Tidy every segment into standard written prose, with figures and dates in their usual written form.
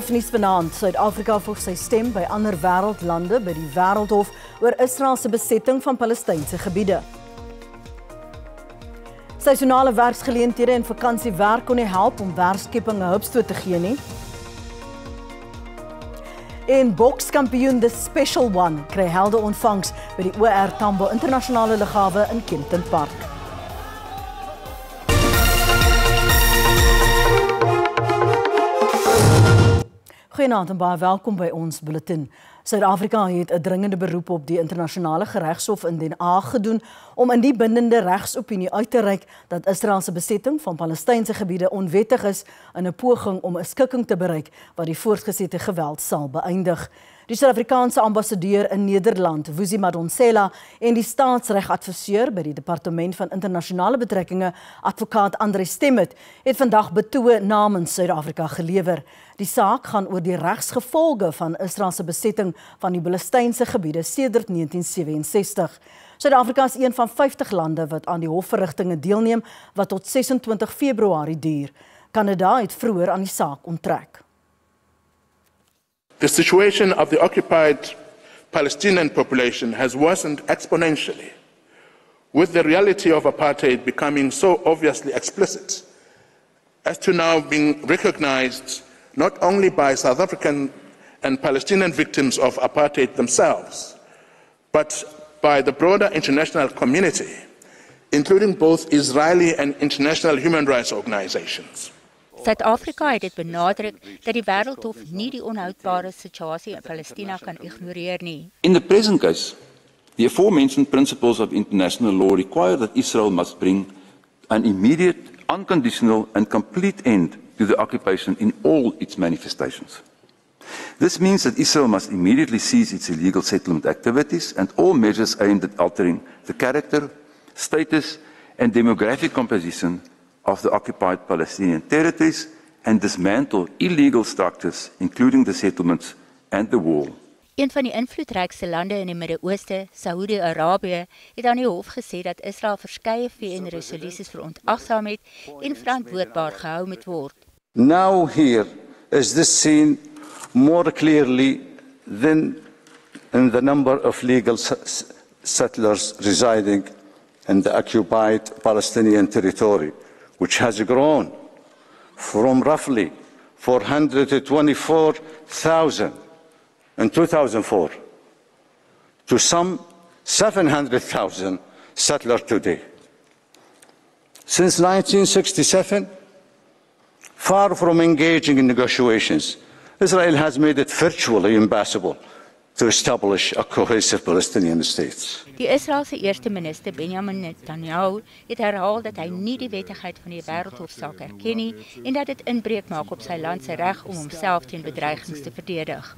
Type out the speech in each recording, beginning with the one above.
hoofnuus vanaand. Suid-Afrika volg sy stem by ander wêreldlande by die Wêreldhof oor Israel se besetting van Palestynse gebiede. Seisonale werksgeleenthede en vakansiewerk kon nie help om werkskepping 'n hupstoot te gee nie. En bokskampioen The Special One kry helde ontvangs by die OR Tambo Internasionale Lughawe in Kempton Park. Goeienaand en baie welkom by ons bulletin. Suid-Afrika het 'n dringende beroep op die internasionale geregshof in Den Haag gedoen om in die bindende regsopinie uit te reik dat Israel se besetting van Palestynse gebiede onwettig is in 'n poging om 'n skikking te bereik wat die voortgesette geweld sal beëindig. Die Suid-Afrikaanse ambassadeur in Nederland, Vusi Madonsela, en die staatsregadviseur by die Departement van Internasionale Betrekkinge, advokaat Andre Stemmet, het vandag betoë namens Suid-Afrika gelewer. Die saak gaan oor die regsgevolge van Israel se besetting van die Palestynse gebiede sedert 1967. Suid-Afrika is een van 50 lande wat aan die hofverrigtinge deelneem wat tot 26 Februarie duur. Kanada het vroeër aan die saak onttrek. The situation of the occupied Palestinian population has worsened exponentially, with the reality of apartheid becoming so obviously explicit, as to now being recognized not only by South African and Palestinian victims of apartheid themselves, but by the broader international community, including both Israeli and international human rights organizations. Suid-Afrika het dit benadruk dat die Wêreldhof nie die onhoudbare situasie in Palestina kan ignoreer nie. In the present case, the aforementioned principles of international law require that Israel must bring an immediate, unconditional and complete end to the occupation in all its manifestations. This means that Israel must immediately cease its illegal settlement activities and all measures aimed at altering the character, status and demographic composition of the occupied Palestinian territories and dismantle illegal structures, including the settlements and the wall. Een van die invloedrykste lande in die Midde-Ooste, Saudi-Arabië, het aan die hof gesê dat Israel verskeie VN-resolusies verontagsaam het en verantwoordbaar gehou moet word. Now here is this seen more clearly than in the number of legal settlers residing in the occupied Palestinian territory, which has grown from roughly 424,000 in 2004 to some 700,000 settlers today. Since 1967, far from engaging in negotiations, Israel has made it virtually impossible to establish a cohesive Palestinian state. Die Israelse eerste minister Benjamin Netanyahu het herhaal dat hy nie die wettigheid van die Wêreldhofsaak erken nie en dat dit inbreuk maak op sy land se reg om homself teen bedreigings te verdedig.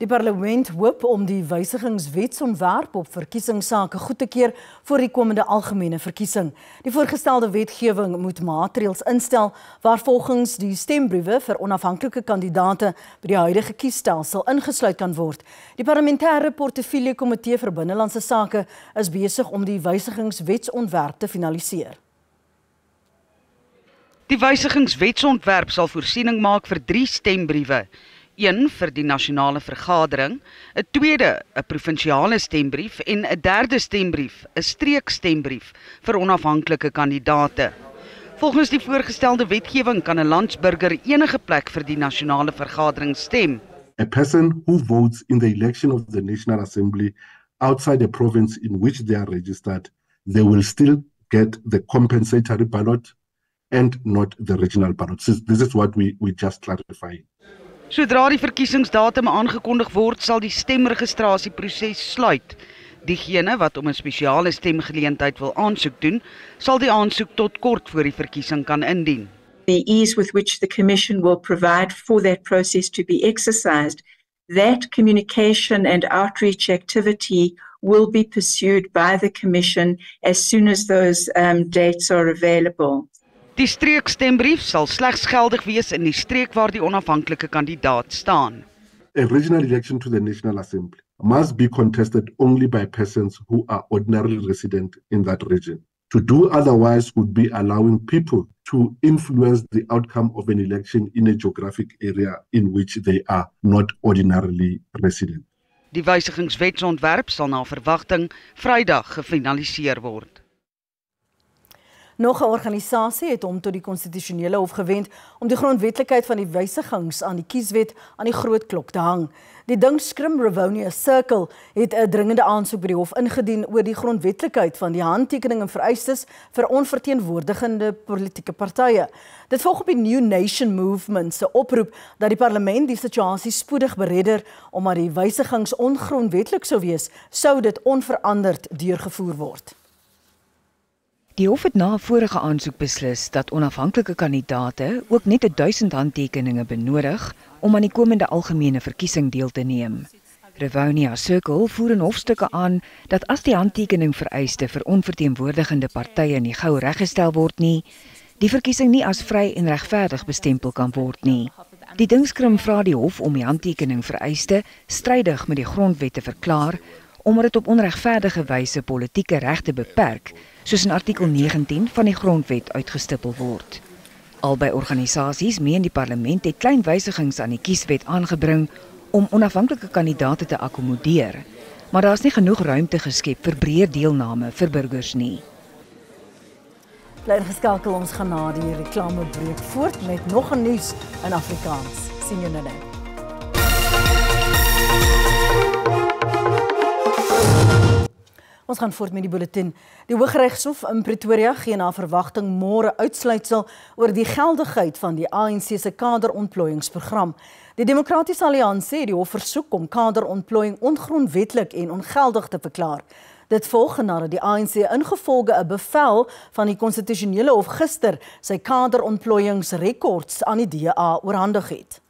Die parlement hoop om die wysigingswetsontwerp op verkiesingsake goed te keer voor die komende algemene verkiesing. Die voorgestelde wetgewing moet maatreëls instel waar volgens die stembriewe vir onafhanklike kandidaate by die huidige kiesstelsel ingesluit kan word. Die parlementêre portefeulje komitee vir binnelandse sake is besig om die wysigingswetsontwerp te finaliseer. Die wysigingswetsontwerp sal voorsiening maak vir 3 stembriewe. Een vir die nasionale vergadering, 'n tweede 'n provinsiale stembrief en 'n derde stembrief, 'n streekstembrief vir onafhanklike kandidaate. Volgens die voorgestelde wetgewing kan 'n landsburger enige plek vir die nasionale vergadering stem. A person who votes in the election of the National Assembly outside the province in which they are registered, they will still get the compensatory ballot and not the regional ballot. So this is what we just clarified. Sodra die verkiesingsdatum aangekondig word, sal die stemregistrasieproses sluit. Diegene wat om 'n spesiale stemgeleentheid wil aansoek doen, sal die aansoek tot kort voor die verkiesing kan indien. The ease with which the Commission will provide for that process to be exercised, that communication and outreach activity will be pursued by the Commission as soon as those dates are available. Die streekstembrief sal slegs geldig wees in die streek waar die onafhanklike kandidaat staan. A regional election to the National Assembly must be contested only by persons who are ordinarily resident in that region. To do otherwise would be allowing people to influence the outcome of an election in a geographic area in which they are not ordinarily resident. Die wysigingswetsontwerp sal na verwagting Vrydag gefinaliseer word. Nog 'n organisasie het hom tot die konstitusionele hof gewend om die grondwetlikheid van die wysigings aan die kieswet aan die groot klok te hang. Die Dinkskrim Rivonia Circle het 'n dringende aansoek by die hof ingedien oor die grondwetlikheid van die handtekening en vereistes vir onverteenwoordigende politieke partye. Dit volg op die New Nation Movement se oproep dat die parlement die situasie spoedig beredder omdat die wysigings ongrondwetlik sou wees, sou dit onveranderd deurgevoer word. Die hof het na 'n vorige aansoek beslis dat onafhanklike kandidaate ook net 1000 handtekeninge benodig om aan die komende algemene verkiesing deel te neem. Rivonia Circle voer in hofstukke aan dat as die handtekening vereiste vir onverteenwoordigende partye nie gou reggestel word nie, die verkiesing nie as vry en regverdig bestempel kan word nie. Die Dinkskrim vra die hof om die handtekening vereiste strydig met die grondwet te verklaar, omdat dit op onregverdige wyse politieke regte beperk, soos in artikel 19 van die grondwet uitgestipel word. Albei organisasies meen die parlement het klein wysigings aan die kieswet aangebring om onafhanklike kandidaate te akkommodeer, maar daar is nie genoeg ruimte geskep vir breër deelname vir burgers nie. Bly ingeskakel, ons gaan na die reklamebreek voort met nog 'n nuus in Afrikaans. Sien jou nou. Ons gaan voort met die bulletin. Die Hooggeregshof in Pretoria gee na verwagting môre uitsluitsel oor die geldigheid van die ANC se kaderontplooiingsprogram. Die Demokratiese Alliansie het die hof versoek om kaderontplooiing ongrondwetlik en ongeldig te verklaar. Dit volg nadat die ANC ingevolge 'n bevel van die konstitusionele hof gister sy kaderontplooiingsrekords aan die DA oorhandig het.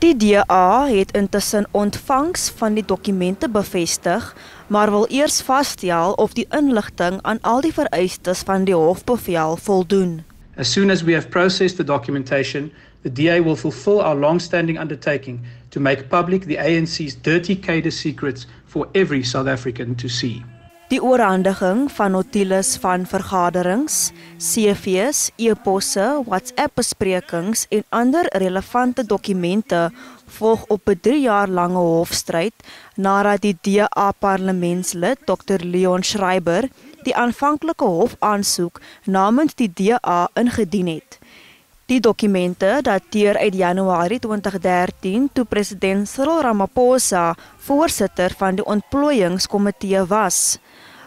Die DA het intussen ontvangs van die dokumente bevestig, maar wil eers vasstel of die inligting aan al die vereistes van die hofbevel voldoen. As soon as we have processed the documentation, the DA will fulfill our long-standing undertaking to make public the ANC's dirty cadre secrets for every South African to see. Die oorhandiging van notules van vergaderings, CV's, e-posse, WhatsApp-besprekings en ander relevante dokumente volg op 'n 3 jaar lange hofstryd nadat die DA-parlementslid Dr. Leon Schreiber die aanvanklike hofaansoek namens die DA ingedien het. Die dokumente dateer uit Januarie 2013 toe president Cyril Ramaphosa voorsitter van die ontplooiingskomitee was.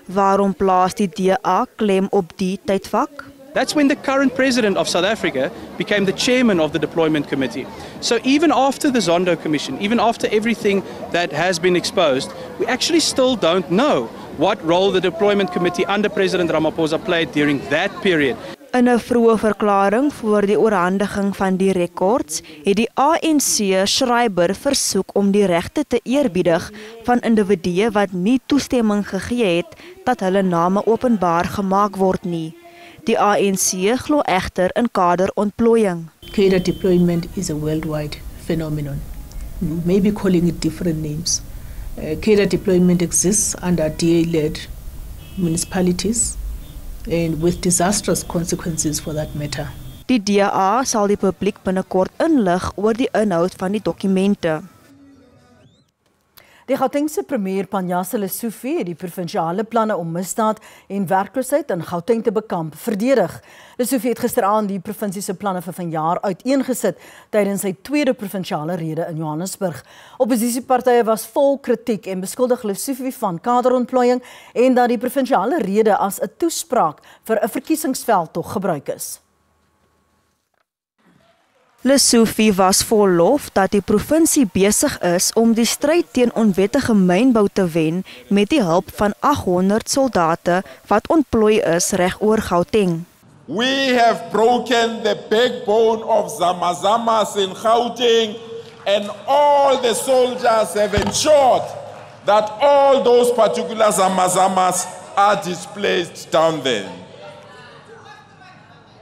Waarom plaas die DA klem op die tydvak? That's when the current president of South Africa became the chairman of the deployment committee. So even after the Zondo Commission, even after everything that has been exposed, we actually still don't know what role the deployment committee under President Ramaphosa played during that period. In 'n vroeë verklaring voor die oorhandiging van die rekords, het die ANC Schreiber versoek om die regte te eerbiedig van individue wat nie toestemming gegee het dat hulle name openbaar gemaak word nie. Die ANC glo egter in kaderontplooiing. Cadre deployment is a worldwide phenomenon. Maybe calling it different names. Cadre deployment exists under DA-led municipalities and with disastrous consequences for that matter. Die DA sal die publiek binnekort inlig oor die inhoud van die dokumente. Die Gautengse premier Panjasa Lesufi het die provinsiale planne om misdaad en werkloosheid in Gauteng te bekamp verdedig. Lesufi het gisteraand die provinsie se planne vir vanjaar uiteengesit tydens sy tweede provinsiale rede in Johannesburg. Opposisiepartye was vol kritiek en beskuldig Lesufi van kaderontplooiing en dat die provinsiale rede as 'n toespraak vir 'n verkiesingsveldtog gebruik is. Lesufi was vol lof dat die provinsie besig is om die stryd teen onwettige mynbou te wen met die hulp van 800 soldate wat ontplooi is reg oor Gauteng. We have broken the backbone of Zamazamas in Gauteng and all the soldiers have ensured that all those particular Zamazamas are displaced down there.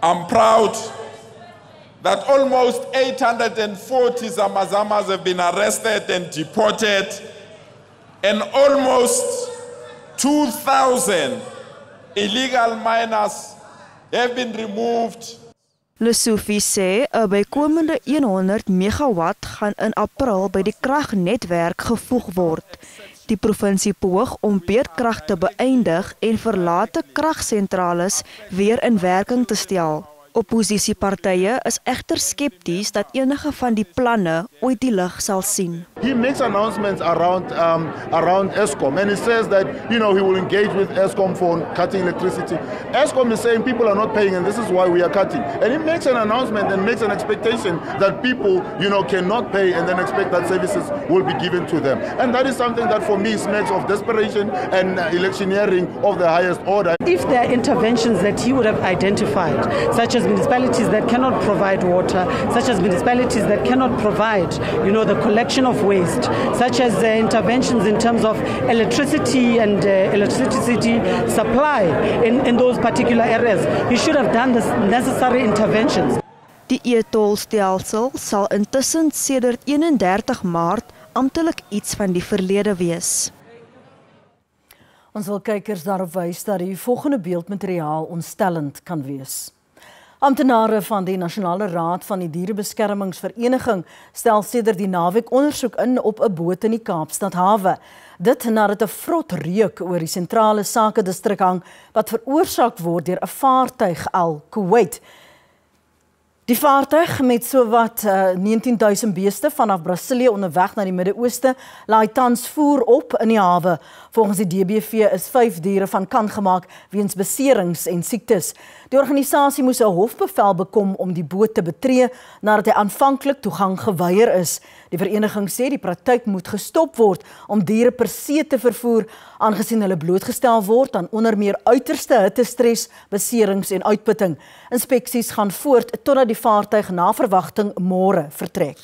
I'm proud that almost 840 Zamazamas have been arrested and deported, and almost 2,000 illegal miners have been removed. Lesofie sê 'n bykomende 100 megawatt gaan in April by die kragnetwerk gevoeg word. Die provinsie poog om beurtkrag te beëindig en verlate kragsentrales weer in werking te stel. Opposisiepartye is egter skepties dat enige van die planne ooit die lig sal sien. He makes announcements around Eskom, and he says that he will engage with Eskom for cutting electricity. Eskom is saying people are not paying, and this is why we are cutting. And he makes an announcement and makes an expectation that people cannot pay, and then expect that services will be given to them. And that is something that for me smacks of desperation and electioneering of the highest order. If there are interventions that he would have identified, such as municipalities that cannot provide water, such as municipalities that cannot provide, the collection of waste, such as interventions in terms of electricity and electricity supply in those particular areas. He should have done the necessary interventions. Die e-tolstelsel sal intussen sedert 31 Maart amptelik iets van die verlede wees. Ons wil kykers daarop wys dat die volgende beeldmateriaal ontstellend kan wees. Amptenare van die Nasionale Raad van die Dierebeskermingsvereniging stel sedert die naweek ondersoek in op 'n boot in die Kaapstad hawe. Dit nadat 'n vrot reuk oor die sentrale sakedistrik hang wat veroorsaak word deur 'n vaartuig Al Kuwait. Die vaartuig met sowat 19.000 beeste vanaf Brasilië onderweg na die Midde-Ooste laai tans voer op in die hawe. Volgens die DBV is 5 diere van kan gemaak weens beserings en siektes. Die organisasie moes 'n hofbevel bekom om die boot te betree nadat hy aanvanklik toegang geweier is. Die vereniging sê die praktyk moet gestop word om diere per see te vervoer aangesien hulle blootgestel word aan onder meer uiterste hittestres, beserings en uitputting. Inspeksies gaan voort totdat die vaartuig na verwagting môre vertrek.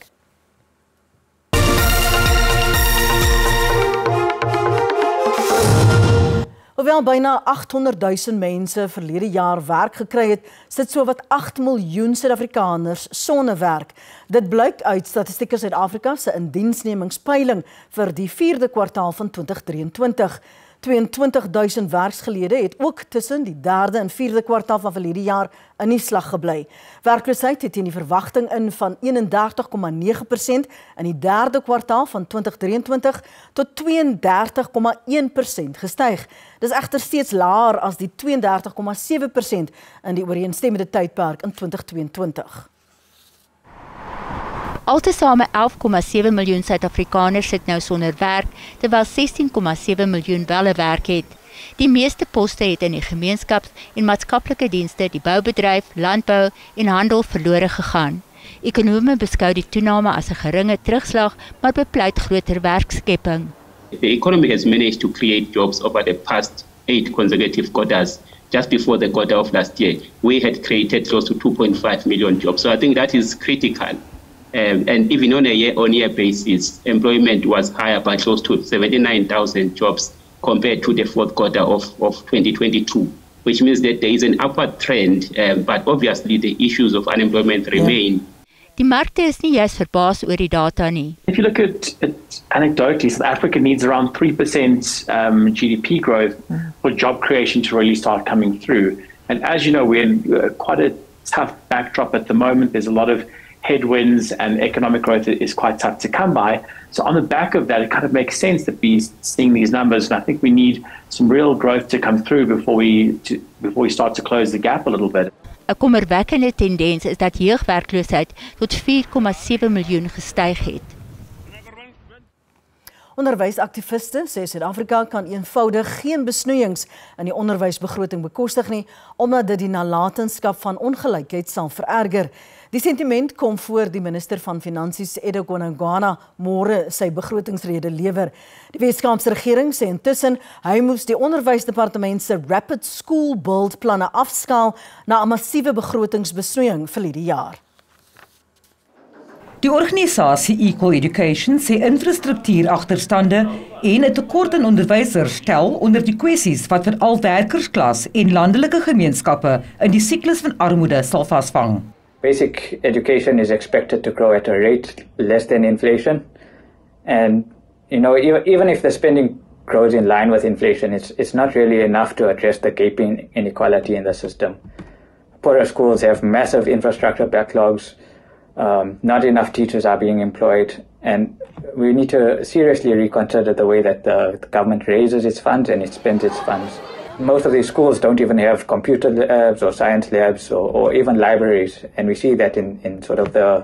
Hoewel byna 800.000 mense verlede jaar werk gekry het, sit sowat 8 miljoen Suid-Afrikaners sonder werk. Dit blyk uit Statistiek Suid-Afrika se indiensnemingspeiling vir die 4de kwartaal van 2023. 22.000 werksgelede het ook tussen die 3de en 4de kwartaal van verlede jaar in die slag gebly. Werkloosheid het teen die verwagting in van 31,9% in die 3de kwartaal van 2023 tot 32,1% gestyg. Dis egter steeds laer as die 32,7% in die ooreenstemmende tydperk in 2022. Altesaame 11,7 miljoen Suid-Afrikaners sit nou sonder werk, terwyl 16,7 miljoen wel 'n werk het. Die meeste poste het in die gemeenskaps- en maatskaplike dienste, die boubedryf, landbou en handel verlore gegaan. Ekonome beskou die toename as 'n geringe terugslag, maar bepleit groter werkskepping. The economy has managed to create jobs over the past 8 consecutive quarters. Just before the quarter of last year, we had created close to 2.5 million jobs. So I think that is critical. And even on a year-on-year basis, employment was higher by close to 79,000 jobs compared to the fourth quarter of 2022, which means that there is an upward trend, but obviously the issues of unemployment remain. Die markte is nie juist verbaas oor die data nie. If you look at anecdotally, South Africa needs around 3% GDP growth for job creation to really start coming through. And as you know, we're in quite a tough backdrop at the moment. There's a lot of headwinds and economic growth is quite tough to come by. So on the back of that, it kind of makes sense that we're seeing these numbers. And I think we need some real growth to come through before we start to close the gap a little bit. 'n kommerwekkende tendens is dat jeugwerkloosheid tot 4,7 miljoen gestyg het. Onderwysaktiviste sê Suid-Afrika kan eenvoudig geen besnoeiings in die onderwysbegroting bekostig nie, omdat dit die nalatenskap van ongelykheid sal vererger. Die sentiment kom voor die minister van Finansies, Edo Konangwana, môre sy begrotingsrede lewer. Die Weskaapse regering sê intussen hy moes die onderwysdepartement se Rapid School Build planne afskaal na 'n massiewe begrotingsbesnoeiing vir die jaar. Die organisasie Equal Education sê infrastruktuuragterstande en 'n tekort aan onderwysers stel onder die kwessies wat vir al werkersklas en landelike gemeenskappe in die siklus van armoede sal vasvang. Basic education is expected to grow at a rate less than inflation. And, even if the spending grows in line with inflation, it's not really enough to address the gaping inequality in the system. Poorer schools have massive infrastructure backlogs, not enough teachers are being employed, and we need to seriously reconsider the way that the government raises its funds and it spends its funds. Most of these schools don't even have computer labs or science labs or even libraries, and we see that in sort of the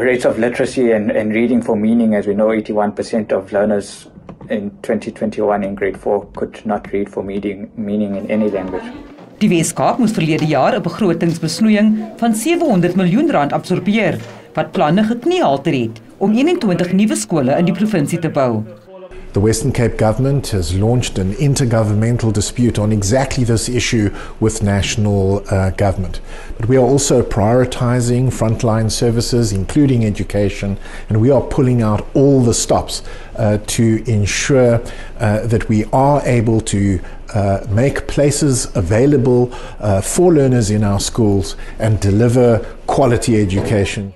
rates of literacy and reading for meaning. As we know, 81% of learners in 2021 in grade 4 could not read for meaning in any language. Die Weskaap moes verlede jaar 'n begrotingsbesnoeiing van R700 miljoen absorbeer, wat planne gekniehalter het om 21 nuwe skole in die provinsie te bou. The Western Cape government has launched an intergovernmental dispute on exactly this issue with national government. But we are also prioritising frontline services, including education, and we are pulling out all the stops to ensure that we are able to make places available for learners in our schools and deliver quality education.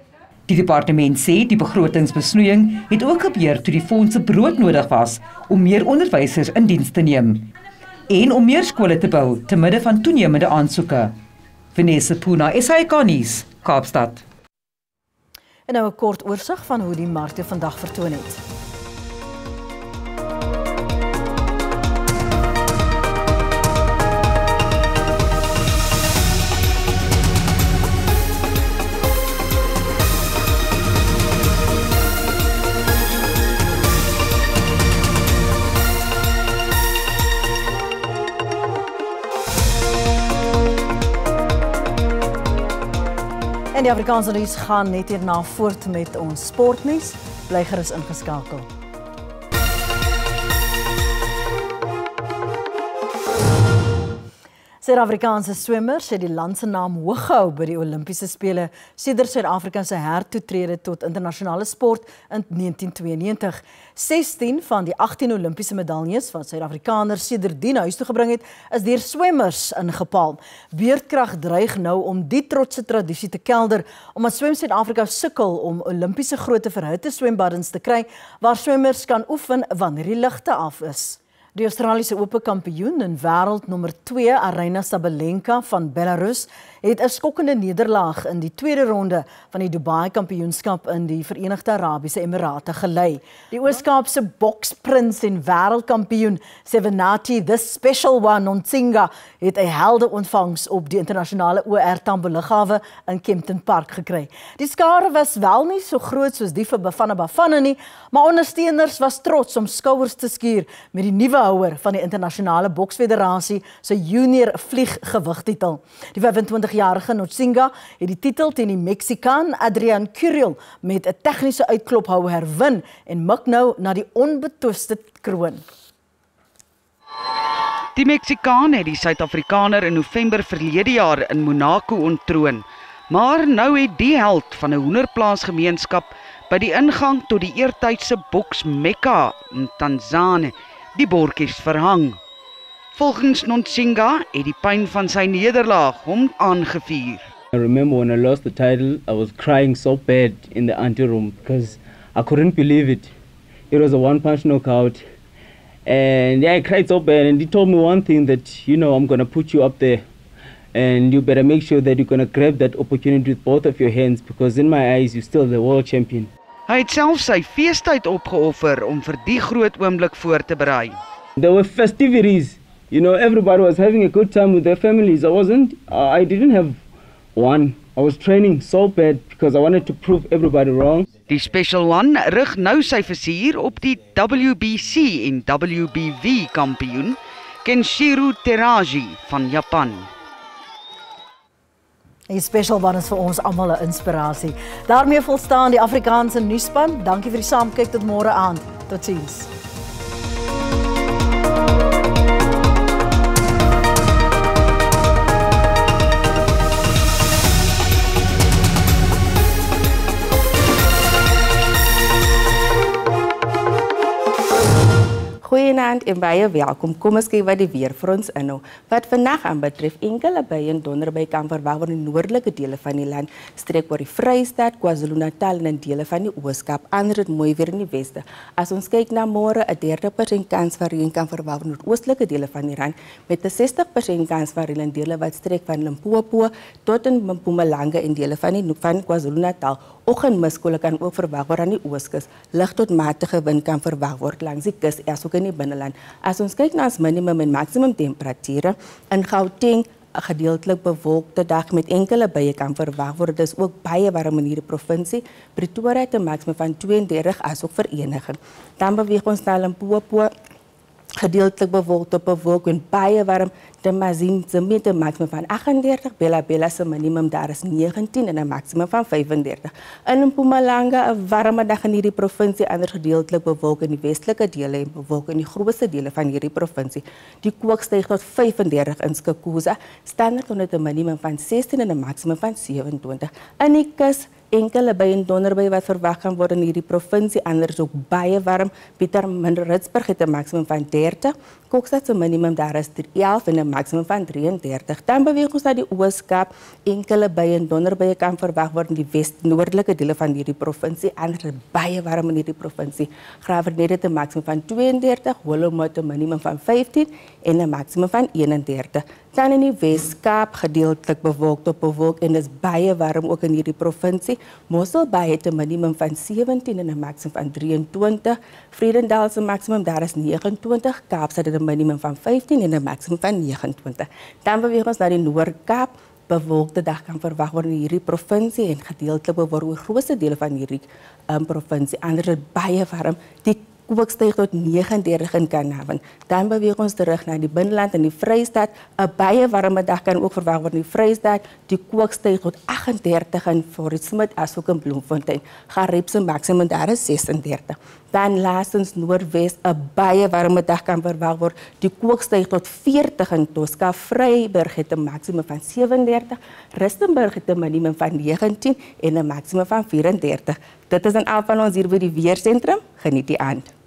Die departement sê die begrotingsbesnoeiing het ook gebeur toe die fondse broodnodig was om meer onderwysers in diens te neem en om meer skole te bou te midde van toenemende aansoeke. Vanessa Puna, SABC Nuus, Kaapstad. En nou 'n kort oorsig van hoe die markte vandag vertoon het. En die Afrikaanse Nuus gaan net hierna voort met ons sportnuus. Bly gerus ingeskakel. Suid-Afrikaanse swemmers het die land se naam hoog gehou by die Olimpiese spele sedert Suid-Afrika se hertoetrede tot internasionale sport in 1992. 16 van die 18 Olimpiese medaljes wat Suid-Afrikaners sedertdien huis toe gebring het, is deur swemmers ingepalm. Beerdkrag dreig nou om die trotse tradisie te kelder, omdat Swem Suid-Afrika sukkel om Olimpiese grootte verhitte swembaddens te kry waar swemmers kan oefen wanneer die ligte af is. Die Australiese Ope kampioen en wêreld nommer 2 Aryna Sabalenka van Belarus het 'n skokkende nederlaag in die tweede ronde van die Dubai kampioenskap in die Verenigde Arabiese Emirate gelei. Die Oos-Kaapse boksprins en wêreldkampioen Sevenati the Special One Nonsinga het 'n helde ontvangs op die internasionale OR Tambo lughawe in Kempton Park gekry. Die skare was wel nie so groot soos die van Bafana Bafana nie, maar ondersteuners was trots om skouers te skuur met die nuwe houer van die internasionale boksfederasie se junior vlieggewigtitel. Die 25-jarige Notsinga het die titel teen die Mexikaan Adrian Curiel met 'n tegniese uitklophou herwin en mik nou na die onbetwiste kroon. Die Mexikaan het die Suid-Afrikaner in November verlede jaar in Monaco onttroon, maar nou het die held van 'n hoenderplaasgemeenskap by die ingang tot die eertydse boks Mekka in Tanzanië die bordjies verhang. Volgens Nonsinga het die pyn van sy nederlaag hom aangevuur. I remember when I lost the title, I was crying so bad in the anteroom because I couldn't believe it. It was a one-punch knockout. And yeah, I cried so bad, and he told me one thing that, you know, I'm going to put you up there and you better make sure that you're going to grab that opportunity with both of your hands because in my eyes, you're still the world champion. Hy het self sy feestyd opgeoffer om vir die groot oomblik voor te berei. There were festivities. You know, everybody was having a good time with their families. I didn't have one. I was training so bad because I wanted to prove everybody wrong. Die Special One rig nou sy vizier op die WBC en WBV kampioen Kenshiro Teraji van Japan. Die Special One is vir ons almal 'n inspirasie. Daarmee volstaan die Afrikaanse nuusspan. Dankie vir die saamkyk tot môre aand. Totsiens. Goeienaand en baie welkom. Kom ons kyk wat die weer vir ons inhou. Wat vandag aanbetref, enkele buie en donderbuie kan verwag word in die noordelike dele van die land, streek oor die Vrystaat, KwaZulu-Natal en in dele van die Ooskaap. Ander het mooi weer in die weste. As ons kyk na môre, 'n 30% kans vir reën kan verwag in die noordoostelike dele van die land, met 'n 60% kans vir reën in dele wat streek van Limpopo tot in Mpumalanga en dele van KwaZulu-Natal. Oggendmiskole kan ook verwag word aan die Ooskus. Lig tot matige wind kan verwag word langs die kus asook in die binneland. As ons kyk na ons minimum en maksimum temperature, in Gauteng 'n gedeeltelik bewolkte dag met enkele buie kan verwag word. Dit is ook baie warm in hierdie provinsie. Pretoria het 'n maksimum van 32 asook vereniging. Dan beweeg ons na Limpopo, gedeeltelik bewolkt op bewolk en baie warm. De Mazien met 'n maksimum van 38, Bella se minimum daar is 19 en 'n maksimum van 35. In Mpumalanga 'n warme dag in hierdie provinsie, ander gedeeltelik bewolk in die westelike dele en bewolk in die grootste dele van hierdie provinsie. Die kook styg tot 35 in Skukuza, standaard met 'n minimum van 16 en 'n maksimum van 27. In die kus enkele buie en donderbuie wat verwag kan word in hierdie provinsie, anders ook baie warm. Pietermaritzburg het 'n maksimum van 30, Kokstad se minimum daar is 11 en 'n maksimum van 33. Dan beweeg ons na die Ooskaap, enkele buie en donderbuie kan verwag word in die west-noordelike dele van hierdie provinsie, anders baie warm in hierdie provinsie. Graafrenet het 'n maksimum van 32, Hollomo het 'n minimum van 15 en 'n maksimum van 31. Dan in die Weskaap gedeeltelik bewolk tot bewolk en is baie warm ook in hierdie provinsie. Mosselbaai het 'n minimum van 17 en 'n maksimum van 23. Vredendal se maksimum daar is 29. Kaapstad het 'n minimum van 15 en 'n maksimum van 29. Dan beweeg ons na die Noord-Kaap. Bewolkte dag kan verwag word in hierdie provinsie en gedeeltelik bewolk oor grootste dele van hierdie provinsie. Anders is baie warm. Die kook styg tot 39 in Kanavan. Dan beweeg ons terug na die binneland in die Vrystaat. 'n baie warme dag kan ook verwag word in die Vrystaat. Die kook styg tot 38 in Fort Smith asook in Bloemfontein. Gariep se maksimum daar is 36. Dan laastens Noordwes, 'n baie warme dag kan verwag word. Die kook styg tot 40 in Tosca. Vryburg het 'n maksimum van 37. Rustenburg het 'n minimum van 19 en 'n maksimum van 34. Dit is dan al van ons hier by die weersentrum. Geniet die aand.